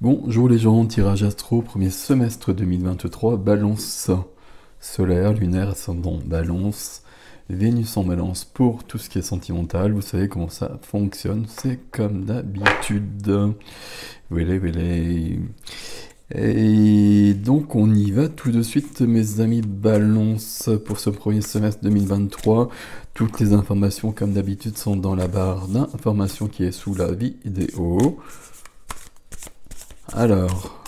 Bonjour les gens, tirage astro, premier semestre 2023, balance solaire, lunaire, ascendant, balance, Vénus en balance pour tout ce qui est sentimental, vous savez comment ça fonctionne, c'est comme d'habitude. Voilà, voilà. Et donc on y va tout de suite mes amis balance pour ce premier semestre 2023. Toutes les informations comme d'habitude sont dans la barre d'informations qui est sous la vidéo. Alors,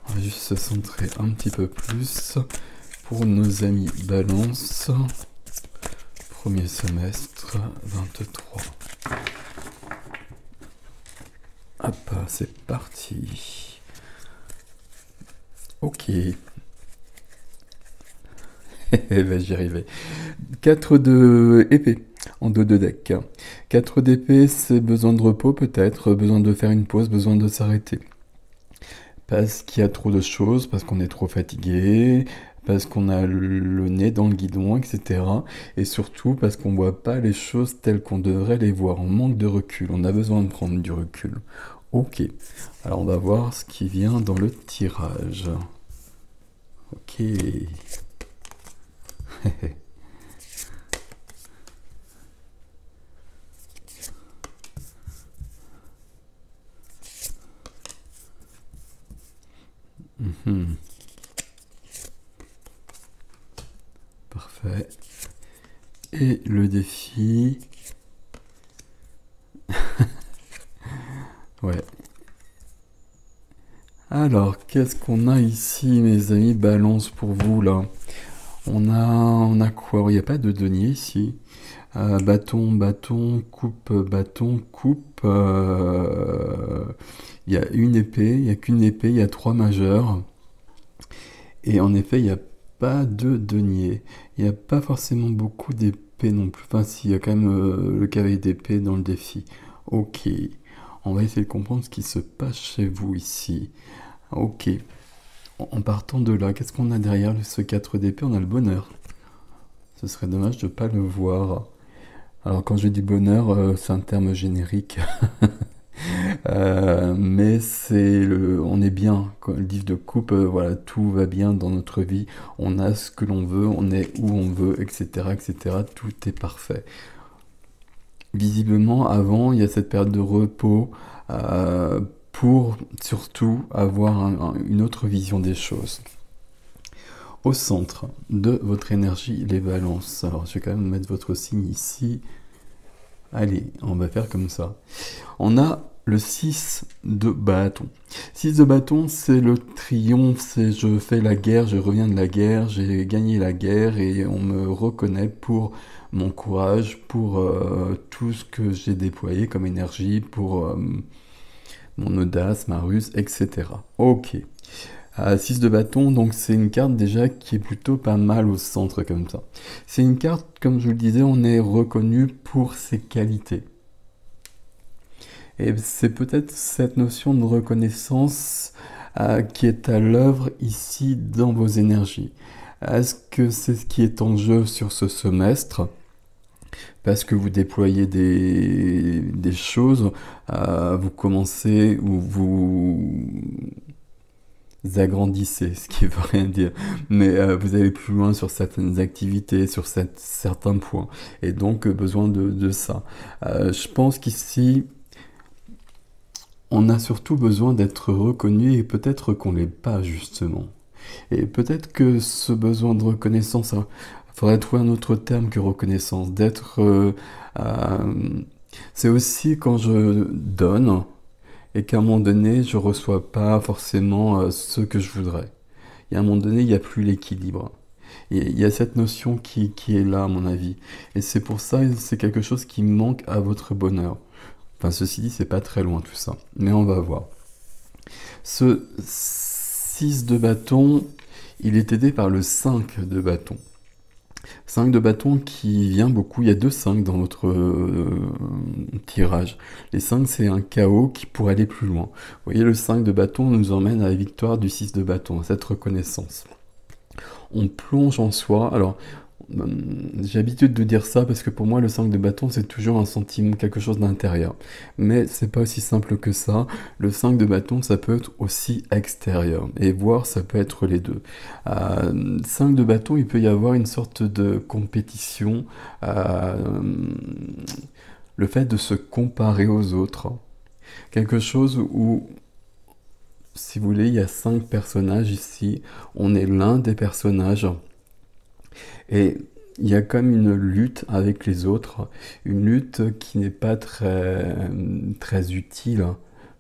on va juste se centrer un petit peu plus pour nos amis balance. Premier semestre 23. Hop, c'est parti. Ok. J'y arrivais. 4 de épée en dos de deck. 4 d'épée, c'est besoin de repos peut-être, besoin de faire une pause, besoin de s'arrêter. Parce qu'il y a trop de choses, parce qu'on est trop fatigué, parce qu'on a le nez dans le guidon, etc. Et surtout parce qu'on ne voit pas les choses telles qu'on devrait les voir. On manque de recul, on a besoin de prendre du recul. Ok, alors on va voir ce qui vient dans le tirage. Ok. Parfait. Et le défi. Ouais. Alors, qu'est-ce qu'on a ici, mes amis balance pour vous, là? On a quoi? Il n'y a pas de denier ici. Bâton, bâton, coupe, bâton, coupe. Il y a une épée, il n'y a qu'une épée, il y a 3 majeurs. Et en effet, il n'y a pas de denier. Il n'y a pas forcément beaucoup d'épées non plus. Enfin, si, il y a quand même le cavalier d'épée dans le défi. Ok. On va essayer de comprendre ce qui se passe chez vous ici. Ok. En partant de là, qu'est-ce qu'on a derrière ce 4 d'épée? On a le bonheur. Ce serait dommage de ne pas le voir. Alors quand je dis bonheur, c'est un terme générique. Mais on est bien. Le livre de coupe, voilà, tout va bien dans notre vie. On a ce que l'on veut, on est où on veut, etc., etc. Tout est parfait. Visiblement, avant, il y a cette période de repos pour surtout avoir une autre vision des choses. Au centre de votre énergie, les balances. Alors, je vais quand même mettre votre signe ici. Allez, on va faire comme ça. On a le 6 de bâton. 6 de bâton, c'est le triomphe, c'est je fais la guerre, je reviens de la guerre, j'ai gagné la guerre et on me reconnaît pour mon courage, pour tout ce que j'ai déployé comme énergie, pour mon audace, ma ruse, etc. Ok. 6 de bâton, donc c'est une carte déjà qui est plutôt pas mal au centre comme ça. C'est une carte, comme je vous le disais, on est reconnu pour ses qualités. Et c'est peut-être cette notion de reconnaissance qui est à l'œuvre ici dans vos énergies. Est-ce que c'est ce qui est en jeu sur ce semestre? Parce que vous déployez des choses, vous commencez ou vous agrandissez, ce qui veut rien dire, mais vous allez plus loin sur certaines activités, sur certains points, et donc besoin de ça. Je pense qu'ici, on a surtout besoin d'être reconnu et peut-être qu'on l'est pas justement. Et peut-être que ce besoin de reconnaissance, il faudrait trouver un autre terme que reconnaissance, c'est aussi quand je donne et qu'à un moment donné, je reçois pas forcément ce que je voudrais. Et à un moment donné, il n'y a plus l'équilibre. Il y a cette notion qui est là, à mon avis. Et c'est pour ça, c'est quelque chose qui manque à votre bonheur. Enfin, ceci dit, c'est pas très loin tout ça. Mais on va voir. Ce 6 de bâton, il est aidé par le 5 de bâton. 5 de bâton qui vient beaucoup, il y a 2 5 dans votre tirage. Les 5 c'est un chaos qui pourrait aller plus loin. Vous voyez, le 5 de bâton nous emmène à la victoire du 6 de bâton, à cette reconnaissance. On plonge en soi, alors j'ai l'habitude de dire ça parce que pour moi, le 5 de bâton, c'est toujours un sentiment, quelque chose d'intérieur. Mais c'est pas aussi simple que ça. Le 5 de bâton, ça peut être aussi extérieur. Et voire, ça peut être les deux. 5 de bâton, il peut y avoir une sorte de compétition. euh, le fait de se comparer aux autres. Quelque chose où, si vous voulez, il y a 5 personnages ici. On est l'un des personnages. Et il y a comme une lutte avec les autres, une lutte qui n'est pas très utile,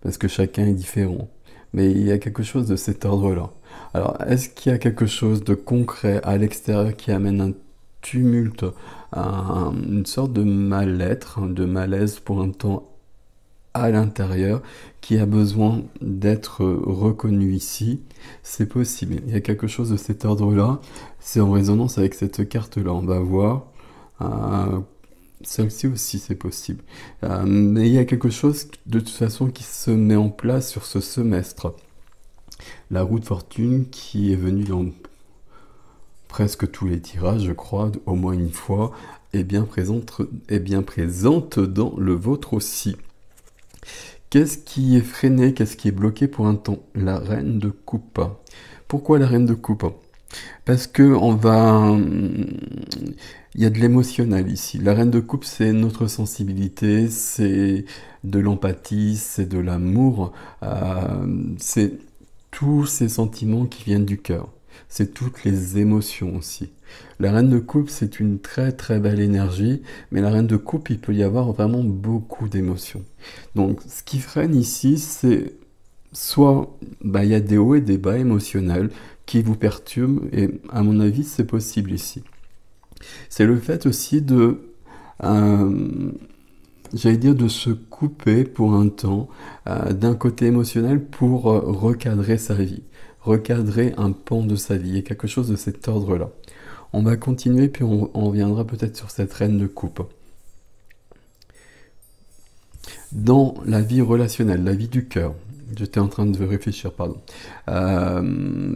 parce que chacun est différent. Mais il y a quelque chose de cet ordre-là. Alors, est-ce qu'il y a quelque chose de concret à l'extérieur qui amène un tumulte, une sorte de mal-être, de malaise pour un temps à l'intérieur qui a besoin d'être reconnu ici? C'est possible. Il y a quelque chose de cet ordre-là. C'est en résonance avec cette carte-là. On va voir. Euh, Celle-ci aussi, c'est possible. Mais il y a quelque chose de toute façon qui se met en place sur ce semestre. La roue de fortune qui est venue dans presque tous les tirages, je crois, au moins une fois, est bien présente dans le vôtre aussi. Qu'est-ce qui est freiné, qu'est-ce qui est bloqué pour un temps? La reine de coupe. Pourquoi la reine de coupe? Parce que il y a de l'émotionnel ici. La reine de coupe, c'est notre sensibilité, c'est de l'empathie, c'est de l'amour, c'est tous ces sentiments qui viennent du cœur. C'est toutes les émotions aussi. La reine de coupe, c'est une très très belle énergie, mais la reine de coupe, il peut y avoir vraiment beaucoup d'émotions. Donc, ce qui freine ici, c'est soit il y a des hauts et des bas émotionnels qui vous perturbent, et à mon avis, c'est possible ici. C'est le fait aussi euh, j'allais dire, de se couper pour un temps d'un côté émotionnel pour recadrer sa vie, recadrer un pan de sa vie, et quelque chose de cet ordre-là. On va continuer, puis on reviendra peut-être sur cette reine de coupe. Dans la vie relationnelle, la vie du cœur, j'étais en train de réfléchir, pardon.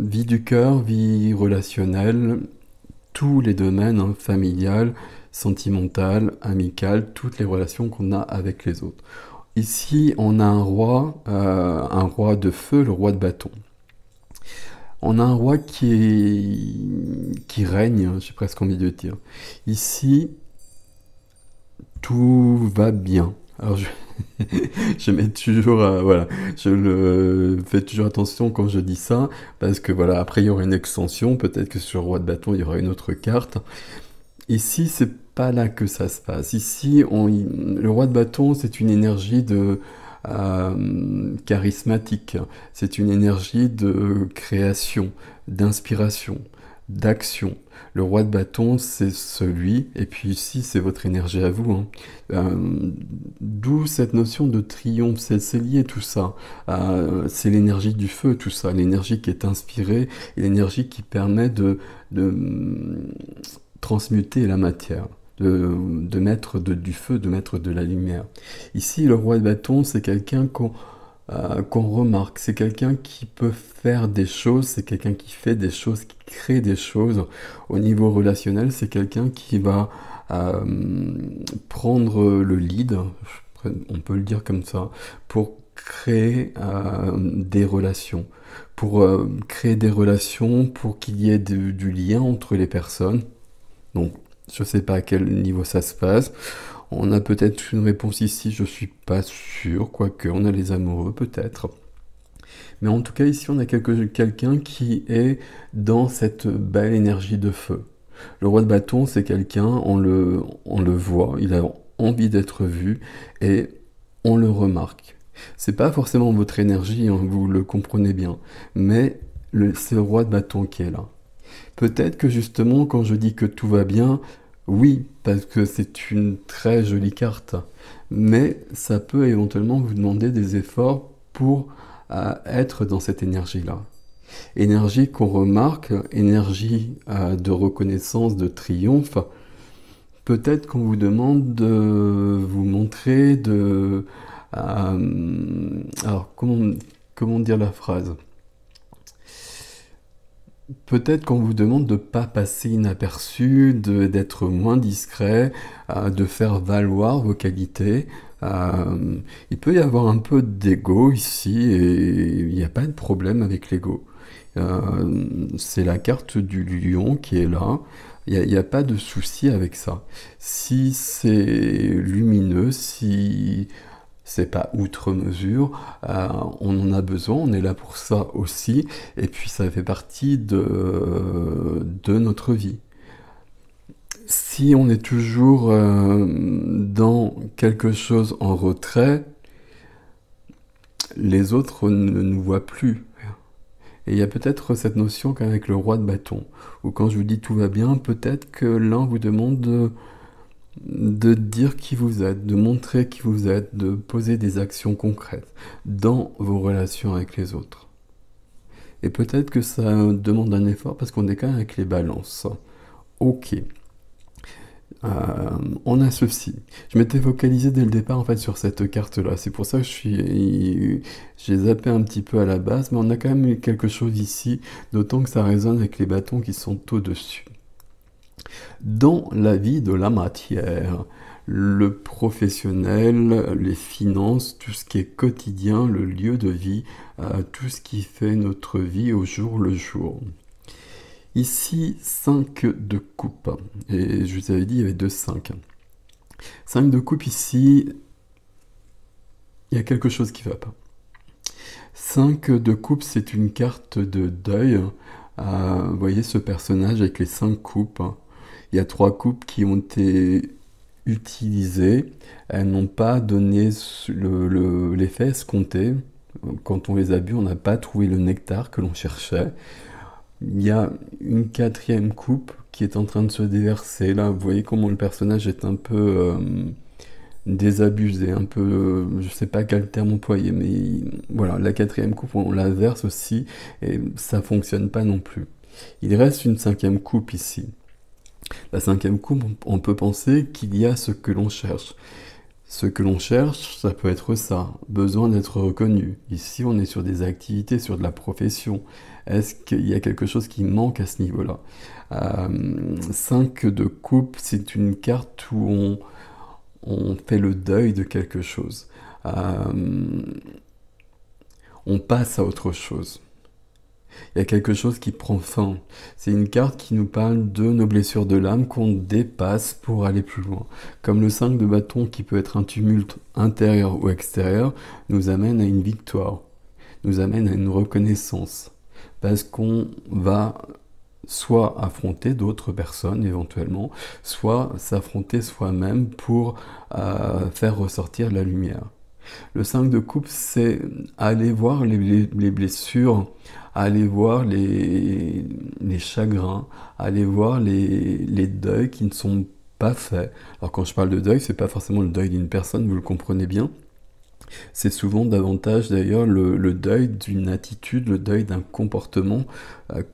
Vie du cœur, vie relationnelle, tous les domaines, hein, familial, sentimental, amical, toutes les relations qu'on a avec les autres. Ici, on a un roi de feu, le roi de bâton. On a un roi qui règne, j'ai presque envie de dire. Ici, tout va bien. Alors, je mets toujours, voilà, je le fais toujours attention quand je dis ça, parce que voilà, après il y aura une extension, peut-être que sur le roi de bâton il y aura une autre carte. Ici, c'est pas là que ça se passe. Ici, le roi de bâton, c'est une énergie charismatique. C'est une énergie de création, d'inspiration, d'action. Le roi de bâton, c'est celui, et puis ici, c'est votre énergie à vous, hein. D'où cette notion de triomphe, c'est lié tout ça. C'est l'énergie du feu, tout ça, l'énergie qui est inspirée, et l'énergie qui permet de transmuter la matière, de mettre du feu, de mettre de la lumière. Ici, le roi de bâton, c'est quelqu'un qu'on remarque, c'est quelqu'un qui peut faire des choses, c'est quelqu'un qui fait des choses, qui crée des choses. Au niveau relationnel, c'est quelqu'un qui va prendre le lead, on peut le dire comme ça, pour créer des relations, pour qu'il y ait du lien entre les personnes. Donc, je ne sais pas à quel niveau ça se passe. On a peut-être une réponse ici, je suis pas sûr, quoique on a les amoureux peut-être. Mais en tout cas, ici, on a quelqu'un qui est dans cette belle énergie de feu. Le roi de bâton, c'est quelqu'un, on le voit, il a envie d'être vu et on le remarque. C'est pas forcément votre énergie, hein, vous le comprenez bien, mais c'est le roi de bâton qui est là. Peut-être que justement, quand je dis que tout va bien, oui, parce que c'est une très jolie carte, mais ça peut éventuellement vous demander des efforts pour être dans cette énergie-là. Énergie qu'on remarque, énergie de reconnaissance, de triomphe. Peut-être qu'on vous demande de vous montrer, alors, comment dire la phrase? peut-être qu'on vous demande de ne pas passer inaperçu, d'être moins discret, de faire valoir vos qualités. Il peut y avoir un peu d'ego ici et il n'y a pas de problème avec l'ego. C'est la carte du lion qui est là. Il n'y a pas de souci avec ça. Si c'est lumineux, si c'est pas outre mesure, on en a besoin, on est là pour ça aussi, et puis ça fait partie de notre vie. Si on est toujours dans quelque chose en retrait, les autres ne nous voient plus. Et il y a peut-être cette notion qu'avec le roi de bâton, où quand je vous dis tout va bien, peut-être que l'un vous demande de dire qui vous êtes, de montrer qui vous êtes, de poser des actions concrètes dans vos relations avec les autres. Et peut-être que ça demande un effort parce qu'on est quand même avec les balances. Ok. On a ceci. Je m'étais focalisé dès le départ en fait sur cette carte-là. C'est pour ça que j'ai zappé un petit peu à la base, mais on a quand même eu quelque chose ici, d'autant que ça résonne avec les bâtons qui sont au-dessus. Dans la vie de la matière, le professionnel, les finances, tout ce qui est quotidien, le lieu de vie, tout ce qui fait notre vie au jour le jour. Ici, 5 de coupe. Et je vous avais dit, il y avait 2 5. 5 de coupe ici, il y a quelque chose qui ne va pas. 5 de coupe, c'est une carte de deuil. Vous voyez ce personnage avec les 5 coupes. Il y a 3 coupes qui ont été utilisées. Elles n'ont pas donné l'effet escompté. Quand on les a bu, on n'a pas trouvé le nectar que l'on cherchait. Il y a une 4e coupe qui est en train de se déverser. Là, vous voyez comment le personnage est un peu désabusé, un peu, je sais pas quel terme employer, mais voilà, la 4e coupe, on la verse aussi, et ça fonctionne pas non plus. Il reste une 5e coupe ici. La 5e coupe, on peut penser qu'il y a ce que l'on cherche. Ce que l'on cherche, ça peut être ça, besoin d'être reconnu. Ici, on est sur des activités, sur de la profession. Est-ce qu'il y a quelque chose qui manque à ce niveau-là 5 de coupe, c'est une carte où on fait le deuil de quelque chose. On passe à autre chose. Il y a quelque chose qui prend fin. C'est une carte qui nous parle de nos blessures de l'âme qu'on dépasse pour aller plus loin. Comme le 5 de bâton qui peut être un tumulte intérieur ou extérieur, nous amène à une victoire, nous amène à une reconnaissance. Parce qu'on va soit affronter d'autres personnes éventuellement, soit s'affronter soi-même pour faire ressortir la lumière. Le 5 de coupe, c'est aller voir les blessures, aller voir les chagrins, aller voir les deuils qui ne sont pas faits. Alors quand je parle de deuil, c'est pas forcément le deuil d'une personne, vous le comprenez bien. C'est souvent davantage d'ailleurs le deuil d'une attitude, le deuil d'un comportement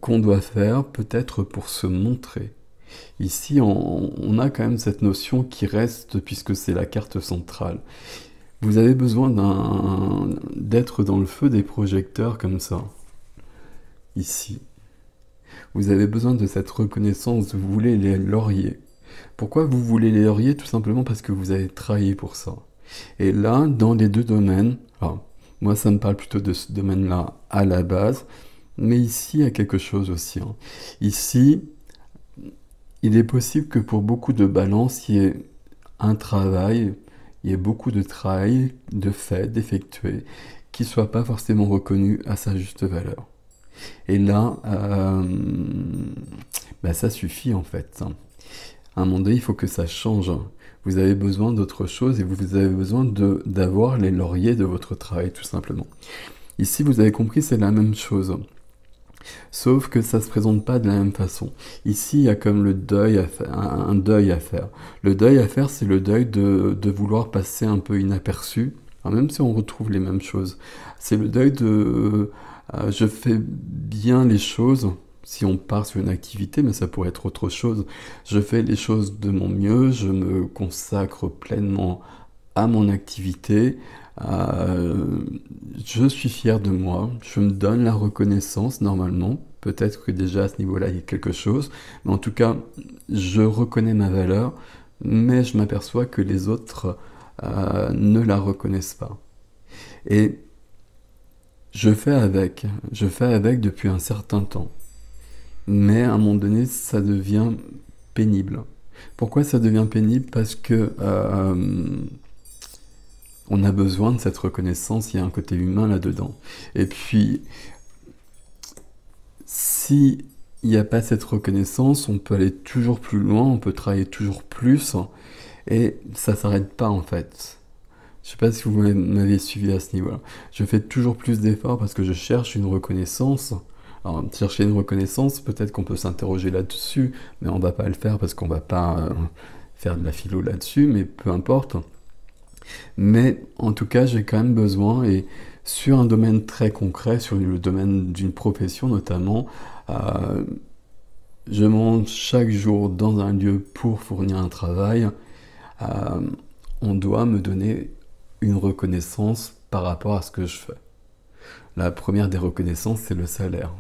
qu'on doit faire peut-être pour se montrer. Ici, on a quand même cette notion qui reste puisque c'est la carte centrale. Vous avez besoin d'être dans le feu des projecteurs comme ça, ici. Vous avez besoin de cette reconnaissance, vous voulez les lauriers. Pourquoi vous voulez les lauriers? Tout simplement parce que vous avez travaillé pour ça. Et là, dans les deux domaines, alors, moi ça me parle plutôt de ce domaine-là à la base, mais ici il y a quelque chose aussi. Ici, il est possible que pour beaucoup de balances, il y ait un travail, il y ait beaucoup de travail, de fait, d'effectué, qui ne soit pas forcément reconnu à sa juste valeur. Et là, ça suffit en fait. À un moment donné, il faut que ça change. Vous avez besoin d'autre chose et vous avez besoin d'avoir les lauriers de votre travail, tout simplement. Ici, vous avez compris, c'est la même chose. Sauf que ça ne se présente pas de la même façon. Ici, il y a comme le deuil à faire, un deuil à faire. Le deuil à faire, c'est le deuil de vouloir passer un peu inaperçu, alors même si on retrouve les mêmes choses. C'est le deuil de je fais bien les choses, si on part sur une activité, mais ça pourrait être autre chose. Je fais les choses de mon mieux, je me consacre pleinement à mon activité, je suis fier de moi, je me donne la reconnaissance normalement. Peut-être que déjà à ce niveau-là, il y a quelque chose. Mais en tout cas, je reconnais ma valeur, mais je m'aperçois que les autres ne la reconnaissent pas. Et je fais avec depuis un certain temps. Mais à un moment donné, ça devient pénible. Pourquoi ça devient pénible? Parce que on a besoin de cette reconnaissance, il y a un côté humain là-dedans. Et puis, si il n'y a pas cette reconnaissance, on peut aller toujours plus loin, on peut travailler toujours plus, et ça s'arrête pas en fait. Je sais pas si vous m'avez suivi à ce niveau-là. Je fais toujours plus d'efforts parce que je cherche une reconnaissance. Alors, chercher une reconnaissance, peut-être qu'on peut s'interroger là-dessus, mais on va pas le faire parce qu'on va pas faire de la philo là-dessus, mais peu importe. Mais en tout cas, j'ai quand même besoin, et sur un domaine très concret, sur le domaine d'une profession notamment, euh, je monte chaque jour dans un lieu pour fournir un travail. euh, on doit me donner une reconnaissance par rapport à ce que je fais. La première des reconnaissances, c'est le salaire.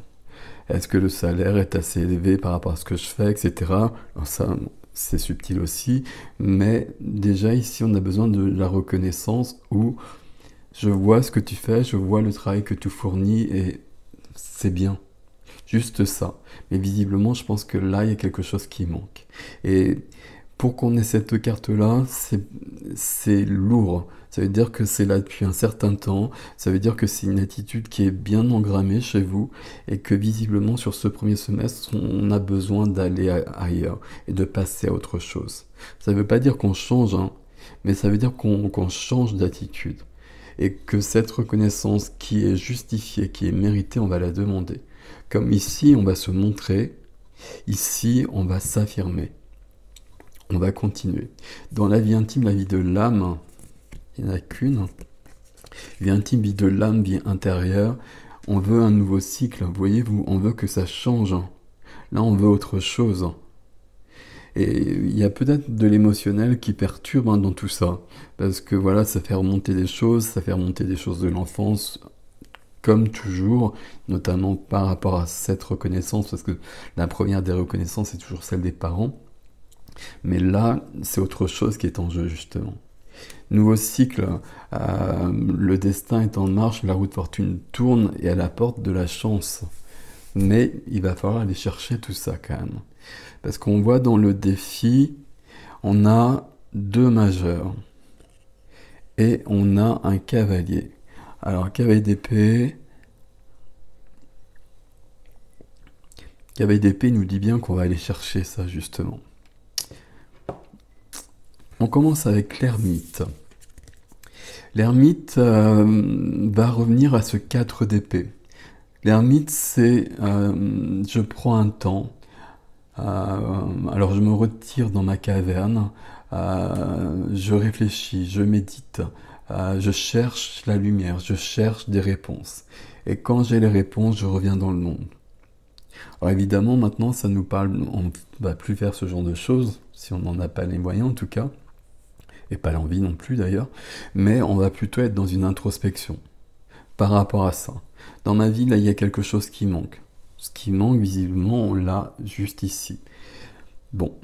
Est-ce que le salaire est assez élevé par rapport à ce que je fais, etc. Alors ça, c'est subtil aussi, mais déjà ici, on a besoin de la reconnaissance où je vois ce que tu fais, je vois le travail que tu fournis et c'est bien. Juste ça. Mais visiblement, je pense que là, il y a quelque chose qui manque. Et pour qu'on ait cette carte-là, c'est lourd. Ça veut dire que c'est là depuis un certain temps. Ça veut dire que c'est une attitude qui est bien engrammée chez vous et que visiblement, sur ce premier semestre, on a besoin d'aller ailleurs et de passer à autre chose. Ça ne veut pas dire qu'on change, hein, mais ça veut dire qu'on change d'attitude. Et que cette reconnaissance qui est justifiée, qui est méritée, on va la demander. Comme ici, on va se montrer. Ici, on va s'affirmer. On va continuer. Dans la vie intime, la vie de l'âme, il n'y en a qu'une. Vie intime, vie de l'âme, vie intérieure. On veut un nouveau cycle, voyez-vous, on veut que ça change. Là, on veut autre chose. Et il y a peut-être de l'émotionnel qui perturbe dans tout ça. Parce que voilà, ça fait remonter des choses, ça fait remonter des choses de l'enfance, comme toujours, notamment par rapport à cette reconnaissance, parce que la première des reconnaissances, c'est toujours celle des parents. Mais là, c'est autre chose qui est en jeu, justement. Nouveau cycle, le destin est en marche, la roue de fortune tourne et elle apporte de la chance. Mais il va falloir aller chercher tout ça quand même. Parce qu'on voit dans le défi, on a 2 majeurs et on a un cavalier. Alors, cavalier d'épée nous dit bien qu'on va aller chercher ça justement. On commence avec l'ermite. L'ermite va revenir à ce 4 d'épée. L'ermite, c'est je prends un temps, alors je me retire dans ma caverne, je réfléchis, je médite, je cherche la lumière, je cherche des réponses. Et quand j'ai les réponses, je reviens dans le monde. Alors évidemment, maintenant, ça nous parle, on ne va plus faire ce genre de choses, si on n'en a pas les moyens en tout cas, et pas l'envie non plus d'ailleurs, mais on va plutôt être dans une introspection par rapport à ça. Dans ma vie, là, il y a quelque chose qui manque. Ce qui manque, visiblement, on l'a juste ici. Bon,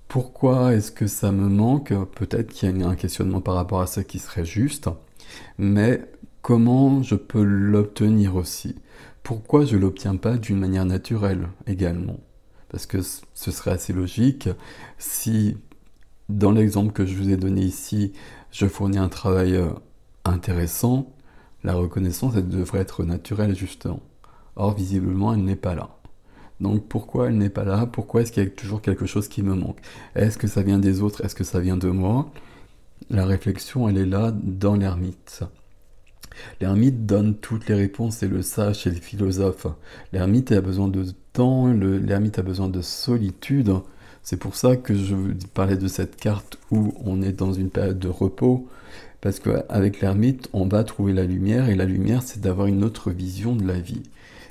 pourquoi est-ce que ça me manque? Peut-être qu'il y a un questionnement par rapport à ça qui serait juste, mais comment je peux l'obtenir aussi? Pourquoi je ne l'obtiens pas d'une manière naturelle également? Parce que ce serait assez logique si, dans l'exemple que je vous ai donné ici, je fournis un travail intéressant, la reconnaissance, elle devrait être naturelle justement. Or, visiblement, elle n'est pas là. Donc pourquoi elle n'est pas là? Pourquoi est-ce qu'il y a toujours quelque chose qui me manque? Est-ce que ça vient des autres? Est-ce que ça vient de moi? La réflexion, elle est là dans l'ermite. L'ermite donne toutes les réponses, c'est le sage, c'est le philosophe. L'ermite a besoin de temps, l'ermite a besoin de solitude. C'est pour ça que je vous parlais de cette carte où on est dans une période de repos. Parce qu'avec l'ermite, on va trouver la lumière, et la lumière, c'est d'avoir une autre vision de la vie.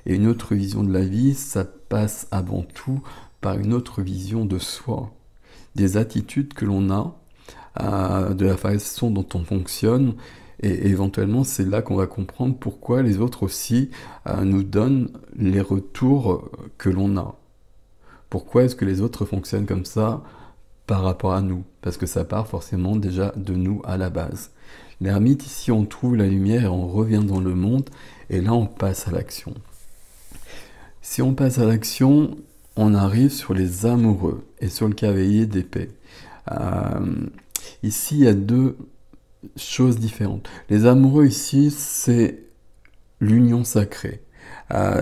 Et une autre vision de la vie, ça passe avant tout par une autre vision de soi. Des attitudes que l'on a, de la façon dont on fonctionne, Et éventuellement, c'est là qu'on va comprendre pourquoi les autres aussi nous donnent les retours que l'on a. Pourquoi est-ce que les autres fonctionnent comme ça par rapport à nous? Parce que ça part forcément déjà de nous à la base. L'ermite, ici, on trouve la lumière et on revient dans le monde, et là, on passe à l'action. Si on passe à l'action, on arrive sur les amoureux et sur le cavalier d'épée. Ici, il y a deux choses différentes. Les amoureux, ici, c'est l'union sacrée.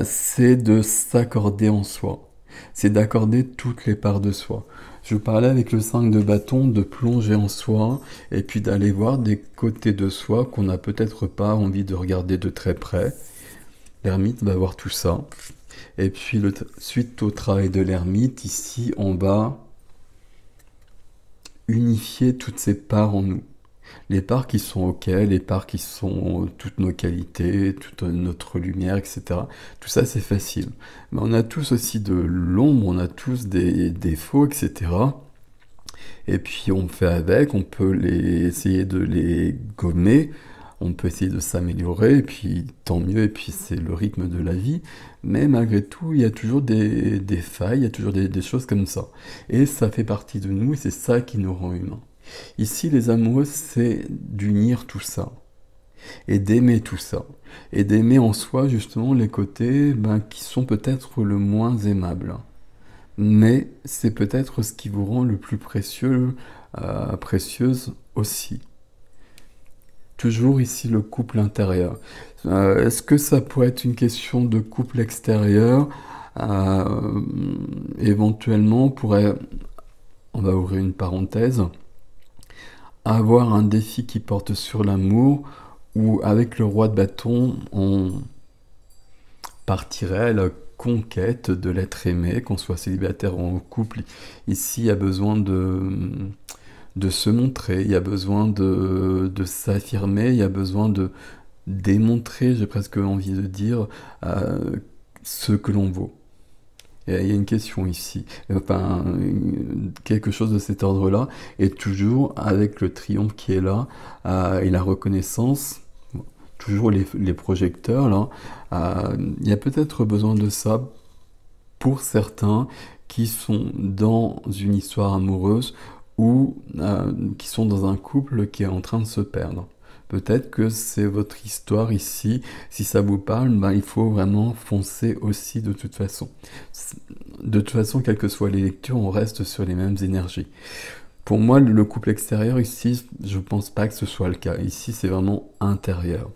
C'est de s'accorder en soi. C'est d'accorder toutes les parts de soi. Je parlais avec le 5 de bâton de plonger en soi et puis d'aller voir des côtés de soi qu'on n'a peut-être pas envie de regarder de très près. L'ermite va voir tout ça. Et puis, suite au travail de l'ermite, ici, on va unifier toutes ces parts en nous. Les parts qui sont OK, les parts qui sont toutes nos qualités, toute notre lumière, etc. Tout ça, c'est facile. Mais on a tous aussi de l'ombre, on a tous des défauts, etc. Et puis, on fait avec, on peut essayer de les gommer, on peut essayer de s'améliorer, et puis tant mieux, et puis c'est le rythme de la vie. Mais malgré tout, il y a toujours des failles, il y a toujours des choses comme ça. Et ça fait partie de nous, et c'est ça qui nous rend humains. Ici, les amoureux, c'est d'unir tout ça, et d'aimer tout ça, et d'aimer en soi justement les côtés qui sont peut-être le moins aimables. Mais c'est peut-être ce qui vous rend le plus précieux, précieuse aussi. Toujours ici le couple intérieur. Est-ce que ça pourrait être une question de couple extérieur? Éventuellement, on va ouvrir une parenthèse, avoir un défi qui porte sur l'amour, ou avec le roi de bâton, on partirait à la conquête de l'être aimé, qu'on soit célibataire ou en couple. Ici, il y a besoin de se montrer, il y a besoin de s'affirmer, il y a besoin de démontrer, j'ai presque envie de dire, ce que l'on vaut. Et il y a une question ici, enfin, quelque chose de cet ordre-là, et toujours avec le triomphe qui est là, et la reconnaissance, toujours les projecteurs, là, il y a peut-être besoin de ça pour certains qui sont dans une histoire amoureuse ou qui sont dans un couple qui est en train de se perdre. Peut-être que c'est votre histoire ici. Si ça vous parle, il faut vraiment foncer aussi de toute façon. De toute façon, quelles que soient les lectures, on reste sur les mêmes énergies. Pour moi, le couple extérieur ici, je pense pas que ce soit le cas. Ici, c'est vraiment intérieur.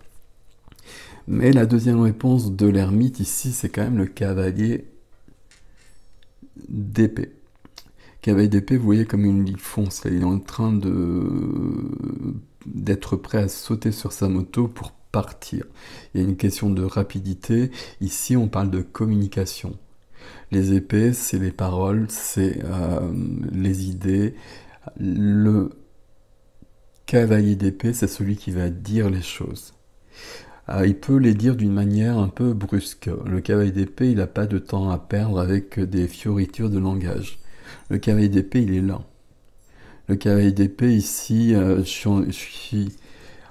Mais la deuxième réponse de l'ermite ici, c'est quand même le cavalier d'épée. Cavalier d'épée, vous voyez comme il fonce, là, il est en train d'être prêt à sauter sur sa moto pour partir. Il y a une question de rapidité. Ici, on parle de communication. Les épées, c'est les paroles, c'est les idées. Le cavalier d'épée, c'est celui qui va dire les choses. Il peut les dire d'une manière un peu brusque. Le cavalier d'épée, il n'a pas de temps à perdre avec des fioritures de langage. Le cavalier d'épée, il est là. Le cavalier d'épée, ici, je suis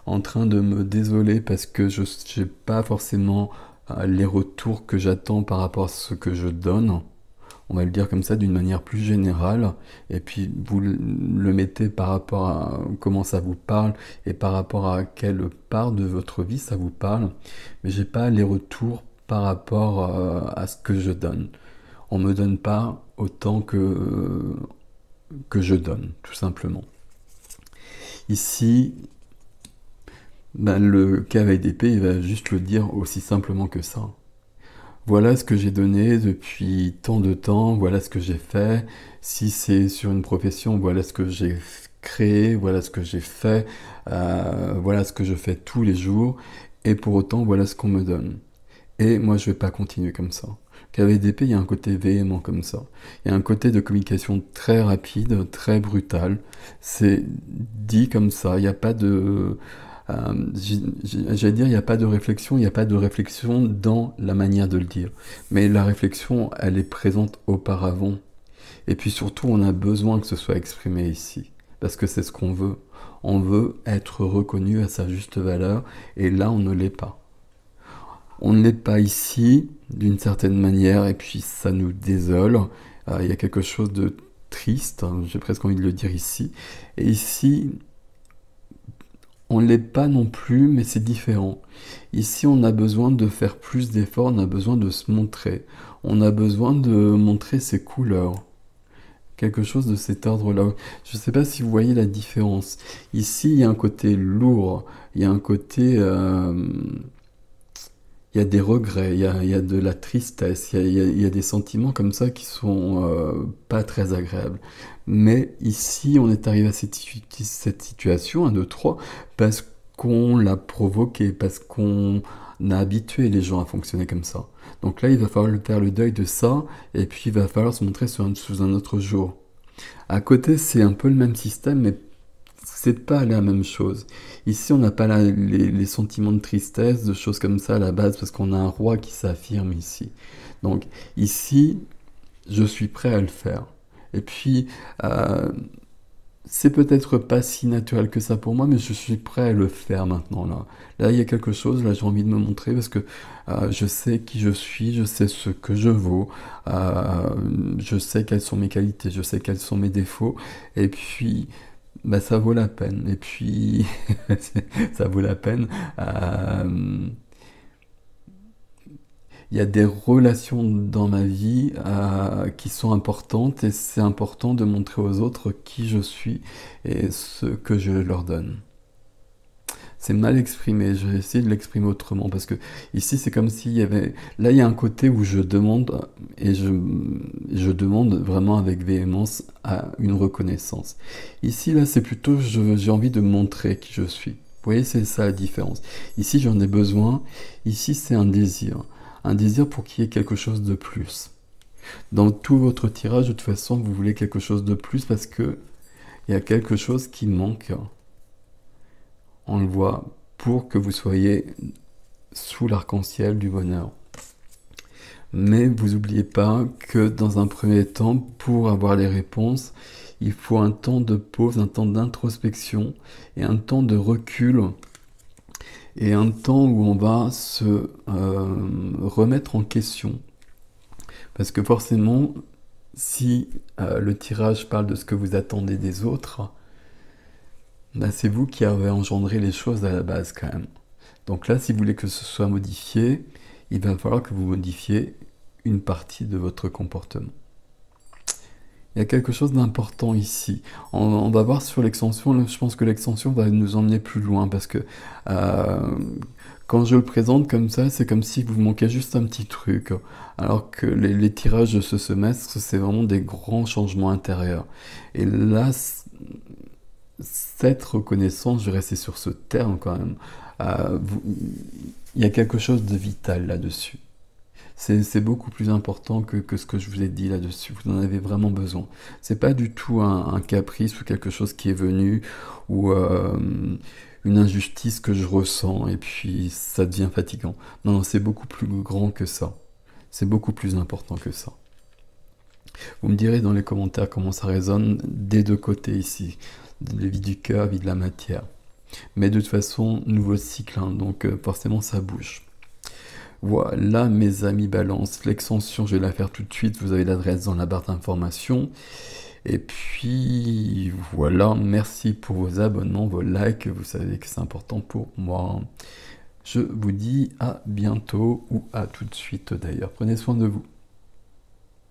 en train de me désoler parce que je n'ai pas forcément les retours que j'attends par rapport à ce que je donne. On va le dire comme ça d'une manière plus générale. Et puis, vous le mettez par rapport à comment ça vous parle et par rapport à quelle part de votre vie ça vous parle. Mais j'ai pas les retours par rapport à ce que je donne. On me donne pas autant que je donne, tout simplement. Ici, le cavalier d'épée, il va juste le dire aussi simplement que ça. Voilà ce que j'ai donné depuis tant de temps, voilà ce que j'ai fait. Si c'est sur une profession, voilà ce que j'ai créé, voilà ce que j'ai fait, voilà ce que je fais tous les jours. Et pour autant, voilà ce qu'on me donne. Et moi, je vais pas continuer comme ça. Cavalier d'épée, il y a un côté véhément comme ça. Il y a un côté de communication très rapide, très brutal. C'est dit comme ça. Il n'y a pas de... j'allais dire, il n'y a pas de réflexion. Il n'y a pas de réflexion dans la manière de le dire. Mais la réflexion, elle est présente auparavant. Et puis surtout, on a besoin que ce soit exprimé ici. Parce que c'est ce qu'on veut. On veut être reconnu à sa juste valeur, et là, on ne l'est pas. On ne l'est pas ici, d'une certaine manière, et puis ça nous désole. Il y a quelque chose de triste, hein, j'ai presque envie de le dire ici. Et ici, on ne l'est pas non plus, mais c'est différent. Ici, on a besoin de faire plus d'efforts, on a besoin de se montrer. On a besoin de montrer ses couleurs. Quelque chose de cet ordre-là. Je ne sais pas si vous voyez la différence. Ici, il y a un côté lourd, il y a un côté... il y a des regrets, il y a de la tristesse, il y a des sentiments comme ça qui sont pas très agréables. Mais ici, on est arrivé à cette situation, 1, 2, 3, parce qu'on l'a provoqué, parce qu'on a habitué les gens à fonctionner comme ça. Donc là, il va falloir faire le deuil de ça, et puis il va falloir se montrer sous un autre jour. À côté, c'est un peu le même système, mais c'est pas la même chose. Ici, on n'a pas les sentiments de tristesse, de choses comme ça à la base, parce qu'on a un roi qui s'affirme ici. Donc ici, je suis prêt à le faire. Et puis, c'est peut-être pas si naturel que ça pour moi, mais je suis prêt à le faire maintenant là. Là, il y a quelque chose, là j'ai envie de me montrer parce que je sais qui je suis, je sais ce que je vaux, je sais quelles sont mes qualités, je sais quels sont mes défauts, et puis bah, ça vaut la peine. Et puis ça vaut la peine. Il y a des relations dans ma vie qui sont importantes et c'est important de montrer aux autres qui je suis et ce que je leur donne. C'est mal exprimé, je vais essayer de l'exprimer autrement parce que ici c'est comme s'il y avait... Là il y a un côté où je demande et je demande vraiment avec véhémence à une reconnaissance. Ici là c'est plutôt j'ai envie de montrer qui je suis. Vous voyez, c'est ça la différence. Ici j'en ai besoin, ici c'est un désir. Un désir pour qu'il y ait quelque chose de plus. Dans tout votre tirage, de toute façon, vous voulez quelque chose de plus parce que il y a quelque chose qui manque. On le voit pour que vous soyez sous l'arc-en-ciel du bonheur. Mais vous n'oubliez pas que dans un premier temps, pour avoir les réponses, il faut un temps de pause, un temps d'introspection et un temps de recul et un temps où on va se remettre en question. Parce que forcément, si le tirage parle de ce que vous attendez des autres, bah, c'est vous qui avez engendré les choses à la base quand même. Donc là, si vous voulez que ce soit modifié, il va falloir que vous modifiez une partie de votre comportement. Il y a quelque chose d'important ici. On va voir sur l'extension, je pense que l'extension va nous emmener plus loin parce que quand je le présente comme ça, c'est comme si vous manquait juste un petit truc. Alors que les tirages de ce semestre, c'est vraiment des grands changements intérieurs. Et là, cette reconnaissance, je vais rester sur ce terme quand même, il y a quelque chose de vital là-dessus. C'est beaucoup plus important que ce que je vous ai dit là-dessus. Vous en avez vraiment besoin. C'est pas du tout un caprice ou quelque chose qui est venu ou une injustice que je ressens et puis ça devient fatigant. Non, non, c'est beaucoup plus grand que ça. C'est beaucoup plus important que ça. Vous me direz dans les commentaires comment ça résonne des deux côtés ici. La vie du cœur, vie de la matière. Mais de toute façon, nouveau cycle, hein, donc forcément ça bouge. Voilà mes amis Balance, l'extension je vais la faire tout de suite, vous avez l'adresse dans la barre d'information. Et puis voilà, merci pour vos abonnements, vos likes, vous savez que c'est important pour moi. Je vous dis à bientôt ou à tout de suite d'ailleurs, prenez soin de vous.